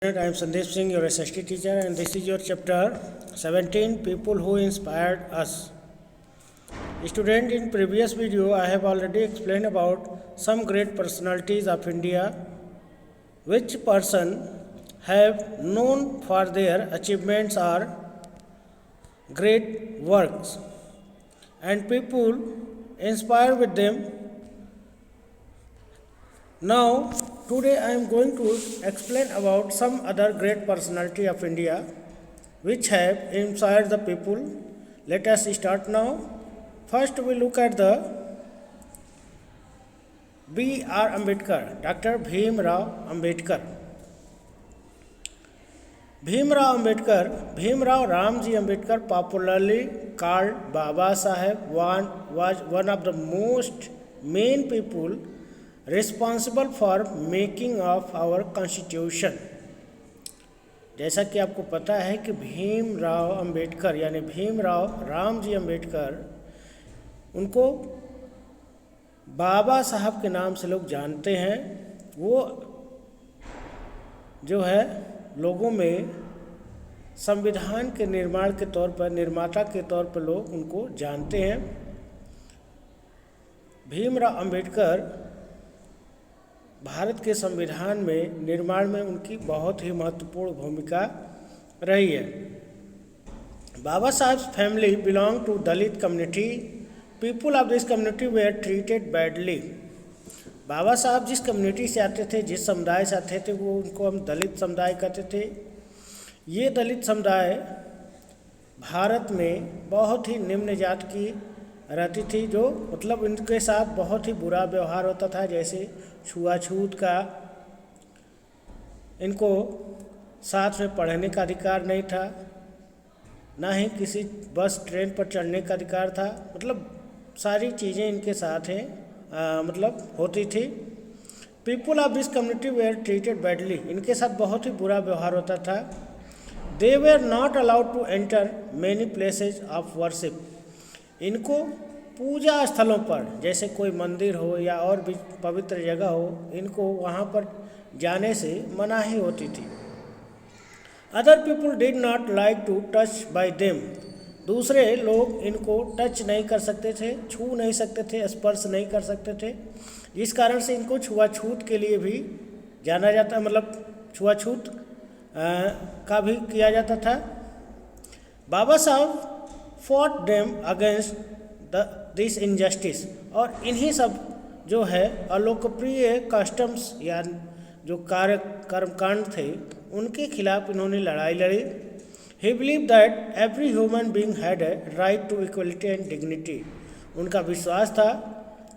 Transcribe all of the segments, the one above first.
I am Sandeep Singh, your SST teacher, and this is your chapter 17, People Who Inspired Us. Student, in previous video, I have already explained about some great personalities of India, which person have known for their achievements or great works, and people inspire with them. Now, today I am going to explain about some other great personality of India which have inspired the people. Let us start now. First we look at the B.R. Ambedkar, Dr. Bhim Rao Ambedkar. Bhim Rao Ambedkar, Bhim Rao Ramji Ambedkar, popularly called Baba Saheb, was one of the most main people responsible for making of our constitution. जैसा कि आपको पता है कि भीम राव अंबेडकर यानी भीम राव रामजी अंबेडकर, उनको बाबा साहब के नाम से लोग जानते हैं। वो जो है लोगों में संविधान के निर्माण के तौर पर, निर्माता के तौर पर लोग उनको जानते हैं। भीम राव अंबेडकर भारत के संविधान में निर्माण में उनकी बहुत ही महत्वपूर्ण भूमिका रही है। Baba Saheb family belong to Dalit community. People of this community were treated badly. Baba Saheb जिस कम्युनिटी से आते थे, जिस समुदाय से आते थे, वो उनको हम दलित समुदाय कहते थे। ये दलित समुदाय भारत में बहुत ही निम्न जात की रहती थी, जो मतलब इनके साथ बहुत ही बुरा व्यवहार होता था, जैसे छुआछूत का। इनको साथ में पढ़ने का अधिकार नहीं था, ना ही किसी बस ट्रेन पर चढ़ने का अधिकार था। मतलब सारी चीज़ें इनके साथ हैं मतलब होती थी। People of this community were treated badly. इनके साथ बहुत ही बुरा व्यवहार होता था। They were not allowed to enter many places of worship. इनको पूजा स्थलों पर, जैसे कोई मंदिर हो या और भी पवित्र जगह हो, इनको वहाँ पर जाने से मनाही होती थी। Other people did not like to touch by them. दूसरे लोग इनको टच नहीं कर सकते थे, छू नहीं सकते थे, स्पर्श नहीं कर सकते थे, जिस कारण से इनको छुआछूत के लिए भी जाना जाता, मतलब छुआछूत का भी किया जाता था। बाबा साहब fought them against this injustice. और इन्हीं सब जो है अलोकप्रिय कस्टम्स या जो कर्मकांड थे, उनके खिलाफ इन्होंने लड़ाई लड़ी। He believe that every human being had a right to equality and dignity. उनका विश्वास था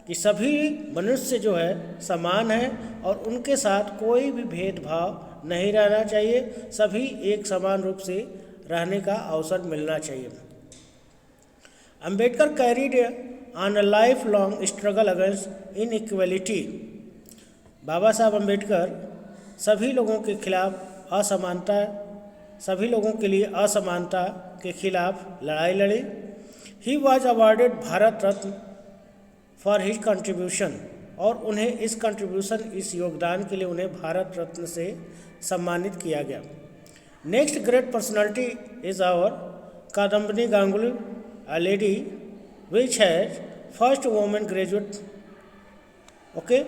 कि सभी मनुष्य जो है समान है और उनके साथ कोई भी भेदभाव नहीं रहना चाहिए, सभी एक समान रूप से रहने का अवसर मिलना चाहिए। Ambedkar carried on a lifelong struggle against inequality. बाबा साहब अम्बेडकर सभी लोगों के खिलाफ असमानता, सभी लोगों के लिए असमानता के खिलाफ लड़ाई लड़ी। He was awarded Bharat Ratna for his contribution. और उन्हें इस कंट्रीब्यूशन, इस योगदान के लिए उन्हें भारत रत्न से सम्मानित किया गया। Next great personality is our Kadambini Ganguly, a lady which has first woman graduate. Okay,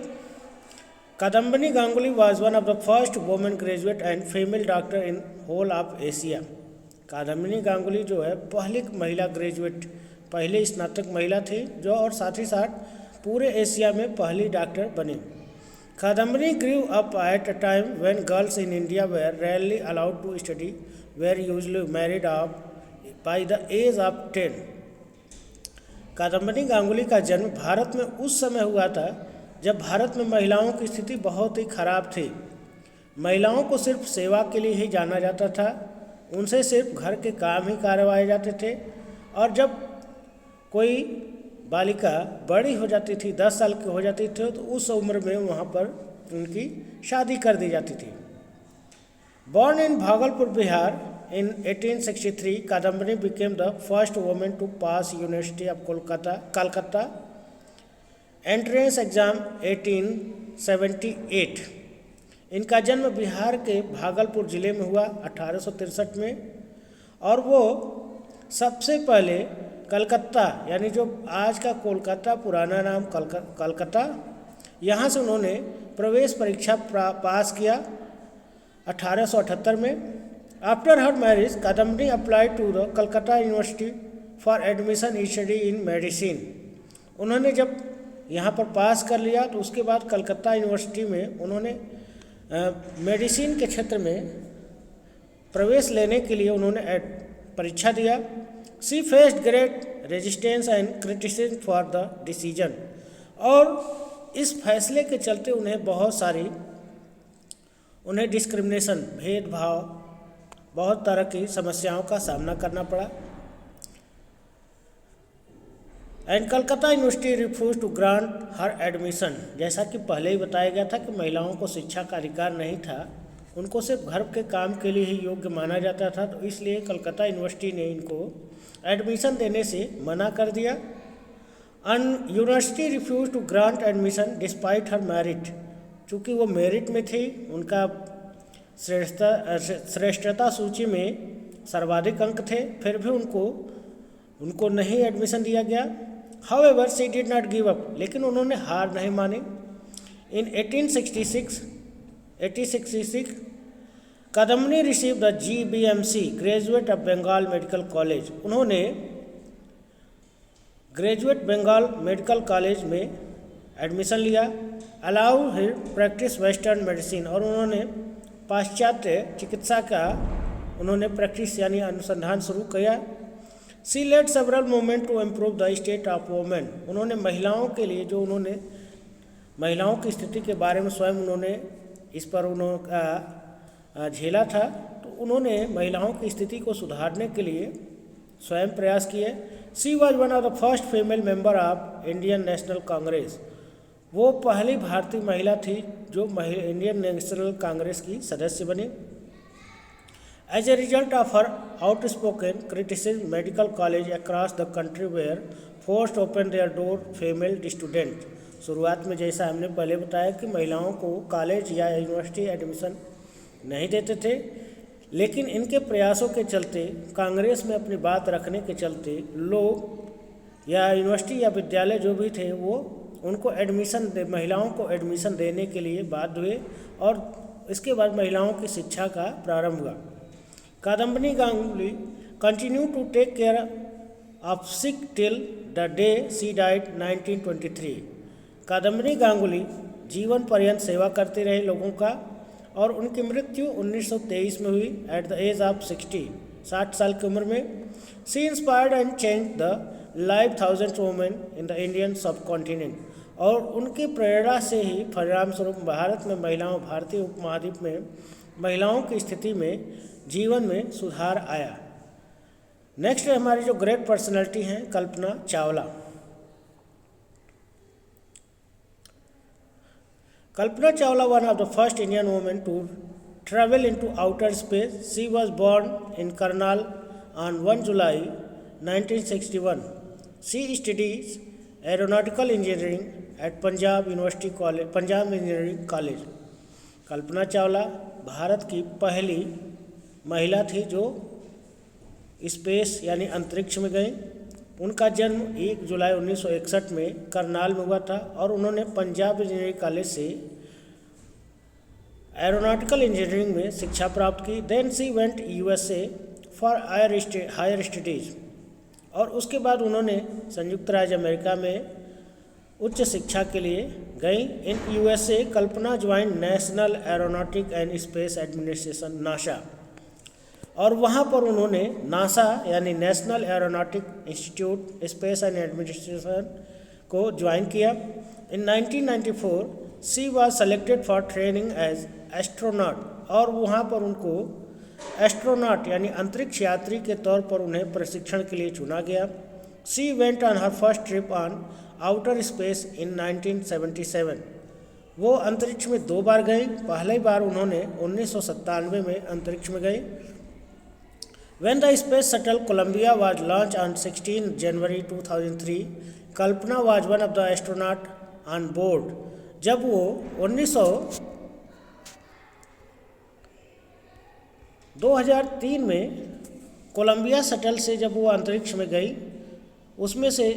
Kadambini Ganguly was one of the first woman graduate and female doctor in whole of Asia. Kadambini Ganguly जो है पहली महिला ग्रेजुएट, पहले स्नातक महिला थी जो, और साथ ही साथ पूरे एशिया में पहली डॉक्टर बनी। Kadambini grew up at a time when girls in India were rarely allowed to study, were usually married off by the age of 10। Kadambini Ganguly का जन्म भारत में उस समय हुआ था जब भारत में महिलाओं की स्थिति बहुत ही खराब थी। महिलाओं को सिर्फ सेवा के लिए ही जाना जाता था, उनसे सिर्फ घर के काम ही करवाए जाते थे। और जब कोई बालिका बड़ी हो जाती थी, 10 साल की हो जाती थी, तो उस उम्र में वहाँ पर उनकी शादी कर दी जाती थी। Born in Bhagalpur, Bihar in 1863, Kadambini became the first woman to pass University of Calcutta entrance exam 1878. इनका जन्म बिहार के भागलपुर ज़िले में हुआ 1863 में, और वो सबसे पहले कलकत्ता, यानी जो आज का कोलकाता, पुराना नाम कलकत्ता, यहाँ से उन्होंने प्रवेश परीक्षा पास किया 1878 में। After her marriage Kadambini applied to the Calcutta university for admission study in medicine. उन्होंने जब यहाँ पर पास कर लिया तो उसके बाद कलकत्ता यूनिवर्सिटी में उन्होंने मेडिसिन के क्षेत्र में प्रवेश लेने के लिए उन्होंने परीक्षा दिया। She faced great resistance and criticism for the decision, और इस फैसले के चलते उन्हें डिस्क्रिमिनेशन, भेदभाव, बहुत तरह की समस्याओं का सामना करना पड़ा। And Calcutta university refuse to grant her admission. जैसा कि पहले ही बताया गया था कि महिलाओं को शिक्षा का अधिकार नहीं था, उनको सिर्फ घर के काम के लिए ही योग्य माना जाता था, तो इसलिए कलकत्ता यूनिवर्सिटी ने इनको एडमिशन देने से मना कर दिया। And university refuse to grant admission despite her merit. चूँकि वो मेरिट में थी, उनका श्रेष्ठता सूची में सर्वाधिक अंक थे, फिर भी उनको नहीं एडमिशन दिया गया। However she did not give up, लेकिन उन्होंने हार नहीं मानी। In 1866 Kadambini receive the GBMC graduate of Bengal medical college. उन्होंने ग्रेजुएट बंगाल मेडिकल कॉलेज में एडमिशन लिया। Allow her practice western medicine, और उन्होंने पाश्चात्य चिकित्सा का उन्होंने प्रैक्टिस यानी अनुसंधान शुरू किया। She led several movement to improve the state of women. उन्होंने महिलाओं के लिए महिलाओं की स्थिति के बारे में स्वयं उन्होंने इस पर झेला था, तो उन्होंने महिलाओं की स्थिति को सुधारने के लिए स्वयं प्रयास किए। She was one of the first female member of Indian national Congress. वो पहली भारतीय महिला थी जो इंडियन नेशनल कांग्रेस की सदस्य बनी। As a result of her outspoken criticism, medical colleges across the country were forced to open their door female students. शुरुआत में जैसा हमने पहले बताया कि महिलाओं को कॉलेज या यूनिवर्सिटी एडमिशन नहीं देते थे, लेकिन इनके प्रयासों के चलते, कांग्रेस में अपनी बात रखने के चलते, लोग या यूनिवर्सिटी या विद्यालय जो भी थे वो उनको महिलाओं को एडमिशन देने के लिए बाध्य हुए, और इसके बाद महिलाओं की शिक्षा का प्रारंभ हुआ। Kadambini Ganguly continued to take care of sick till the day she died 1923। Kadambini Ganguly जीवन पर्यंत सेवा करते रहे लोगों का, और उनकी मृत्यु 1923 में हुई एट द एज ऑफ 60 साल की उम्र में। She inspired and change the life thousands women in the Indian सब कॉन्टिनेंट, और उनकी प्रेरणा से ही परिणाम स्वरूप भारतीय उपमहाद्वीप में महिलाओं की स्थिति में जीवन में सुधार आया। नेक्स्ट हमारी जो ग्रेट पर्सनैलिटी हैं, Kalpana Chawla. Kalpana Chawla one of the first Indian women to travel into outer space. She was born in Karnal on 1 July 1961। She studies aeronautical engineering at Punjab engineering college. Kalpana Chawla Bharat की पहली महिला थी जो स्पेस यानी अंतरिक्ष में गई। उनका जन्म 1 जुलाई 1961 में करनाल में हुआ था, और उन्होंने पंजाब इंजीनियरिंग कॉलेज से एरोनॉटिकल इंजीनियरिंग में शिक्षा प्राप्त की। Then she went USA for higher studies, और उसके बाद उन्होंने संयुक्त राज्य अमेरिका में उच्च शिक्षा के लिए गई। In USA Kalpana join national aeronautic and space administration NASA, और वहाँ पर उन्होंने नासा यानी national aeronautic institute space and administration को ज्वाइन किया। In 1994 she was selected for training as astronaut, और वहाँ पर उनको एस्ट्रोनॉट यानी अंतरिक्ष यात्री के तौर पर उन्हें प्रशिक्षण के लिए चुना गया। She went on her first trip on outer space in 1977। वो अंतरिक्ष में 2 बार गई। पहली बार उन्होंने 1997 में अंतरिक्ष में गई। When the space shuttle Columbia was launched on 16 January 2003, Kalpana was one of the astronaut on board। जब वो 2003 में कोलंबिया शटल से जब वो अंतरिक्ष में गई, उसमें से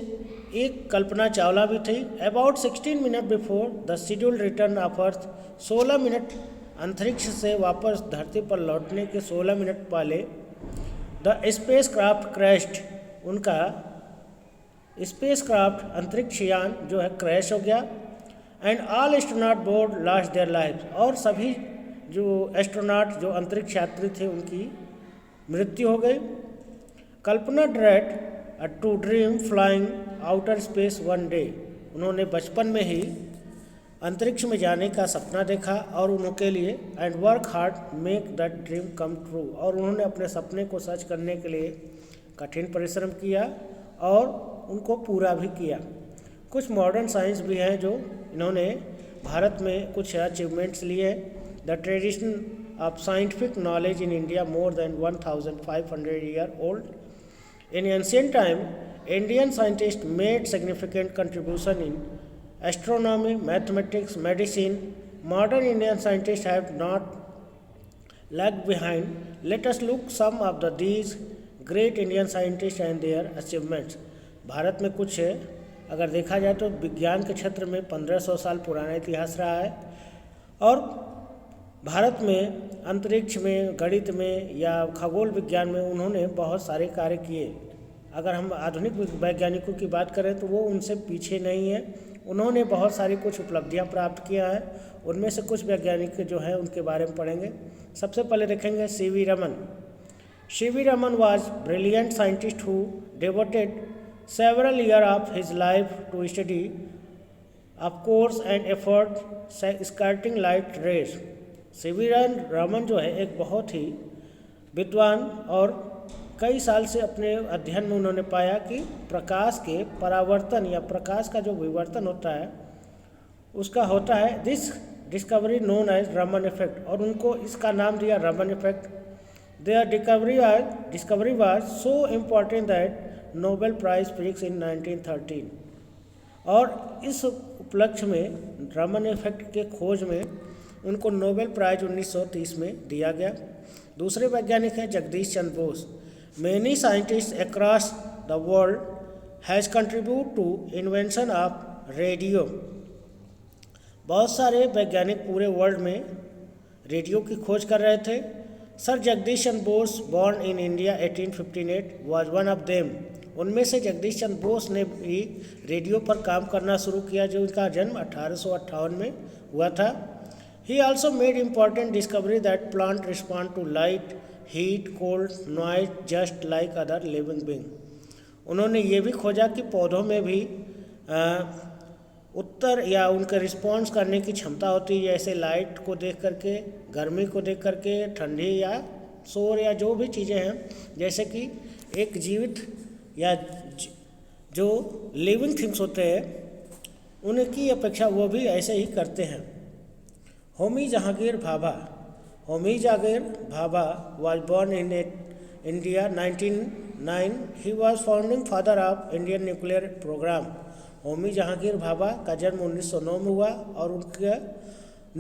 एक कल्पना चावला भी थी। About 16 minute before the schedule return of earth, 16 minute अंतरिक्ष से वापस धरती पर लौटने के 16 मिनट पहले द स्पेस क्राफ्ट क्रैश्ड, उनका स्पेस क्राफ्ट अंतरिक्ष यान जो है क्रैश हो गया। And all astronaut board lost their life, और सभी जो एस्ट्रोनॉट जो अंतरिक्ष यात्री थे उनकी मृत्यु हो गई। Kalpana dared to dream flying outer space one day, उन्होंने बचपन में ही अंतरिक्ष में जाने का सपना देखा और उनके लिए and work hard make that dream come true, और उन्होंने अपने सपने को सच करने के लिए कठिन परिश्रम किया और उनको पूरा भी किया। कुछ मॉडर्न साइंस भी हैं जो इन्होंने भारत में कुछ अचीवमेंट्स लिए। The tradition of scientific knowledge in India more than 1500 year old. In ancient time Indian scientist made significant contribution in astronomy, mathematics, medicine. Modern Indian scientists have not lagged behind. Let us look some of these great Indian scientists and their achievements. Bharat में कुछ अगर देखा जाए तो विज्ञान के क्षेत्र में 1500 साल पुराना इतिहास रहा है, और भारत में अंतरिक्ष में, गणित में या खगोल विज्ञान में उन्होंने बहुत सारे कार्य किए। अगर हम आधुनिक वैज्ञानिकों की बात करें तो वो उनसे पीछे नहीं है, उन्होंने बहुत सारी कुछ उपलब्धियां प्राप्त किया है। उनमें से कुछ वैज्ञानिक जो हैं उनके बारे में पढ़ेंगे। सबसे पहले देखेंगे CV Raman. CV Raman was brilliant scientist who devoted several years of his life to study of course and effort skirting light rays. CV Raman जो है एक बहुत ही विद्वान, और कई साल से अपने अध्ययन में उन्होंने पाया कि प्रकाश के परावर्तन या प्रकाश का जो विवर्तन होता है उसका होता है this discovery known as Raman effect, और उनको इसका नाम दिया Raman effect. Their discovery was so important that Nobel prize physics in 1913, और इस उपलक्ष्य में रमन इफेक्ट के खोज में उनको नोबेल प्राइज 1930 में दिया गया। दूसरे वैज्ञानिक हैं Jagdish Chandra Bose. Many scientist across the world has contribute to invention of radio. बहुत सारे वैज्ञानिक पूरे वर्ल्ड में रेडियो की खोज कर रहे थे। Sir Jagdish Chandra Bose born in India 1858 was one of them. उनमें से जगदीश चंद्र बोस ने भी रेडियो पर काम करना शुरू किया, जो उनका जन्म 1858 में हुआ था। He also made important discovery that plant respond to light, heat, cold, noise just like other living being. उन्होंने ये भी खोजा कि पौधों में भी उत्तर या उनके रिस्पॉन्स करने की क्षमता होती है, जैसे लाइट को देख करके, गर्मी को देख करके, ठंडी या शोर या जो भी चीज़ें हैं, जैसे कि एक जीवित या जो लिविंग थिंग्स होते हैं उनकी अपेक्षा वो भी ऐसे ही करते हैं। Homi Jehangir Bhabha. Homi Jehangir Bhabha was born in India 1909। He was founding father of Indian nuclear programme. Homi Jehangir Bhabha का जन्म 1909 में हुआ और उनके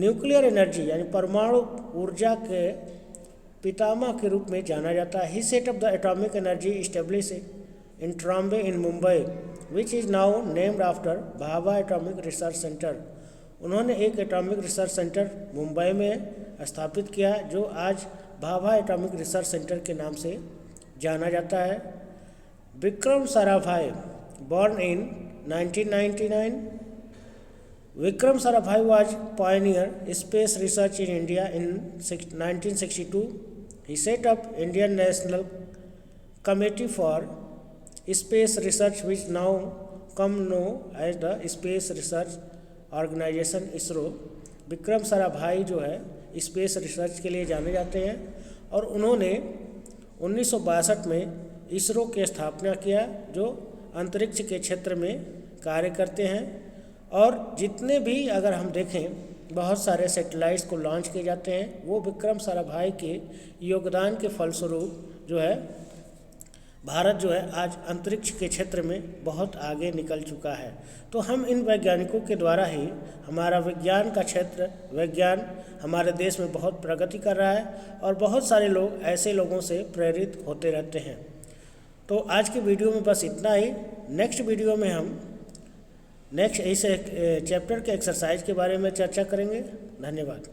न्यूक्लियर एनर्जी यानी परमाणु ऊर्जा के पितामह के रूप में जाना जाता है। He set up the atomic energy establish in Trombay in Mumbai which is now named after Bhabha atomic research centre. उन्होंने एक एटॉमिक रिसर्च सेंटर मुंबई में स्थापित किया जो आज भाभा एटॉमिक रिसर्च सेंटर के नाम से जाना जाता है। Vikram Sarabhai born in 1999। Vikram Sarabhai was pioneer space research in India in 1962. He set up Indian National Committee for Space Research, which now come known as the Space Research Organization (ISRO). Vikram Sarabhai जो है space research के लिए जाने जाते हैं और उन्होंने 1962 में इसरो की स्थापना किया जो अंतरिक्ष के क्षेत्र में कार्य करते हैं। और जितने भी अगर हम देखें बहुत सारे सैटेलाइट्स को लॉन्च किए जाते हैं वो विक्रम साराभाई के योगदान के फलस्वरूप जो है भारत जो है आज अंतरिक्ष के क्षेत्र में बहुत आगे निकल चुका है। तो हम इन वैज्ञानिकों के द्वारा ही हमारा विज्ञान का क्षेत्र, विज्ञान हमारे देश में बहुत प्रगति कर रहा है और बहुत सारे लोग ऐसे लोगों से प्रेरित होते रहते हैं। तो आज की वीडियो में बस इतना ही। नेक्स्ट वीडियो में हम नेक्स्ट इस चैप्टर के एक्सरसाइज के बारे में चर्चा करेंगे। धन्यवाद।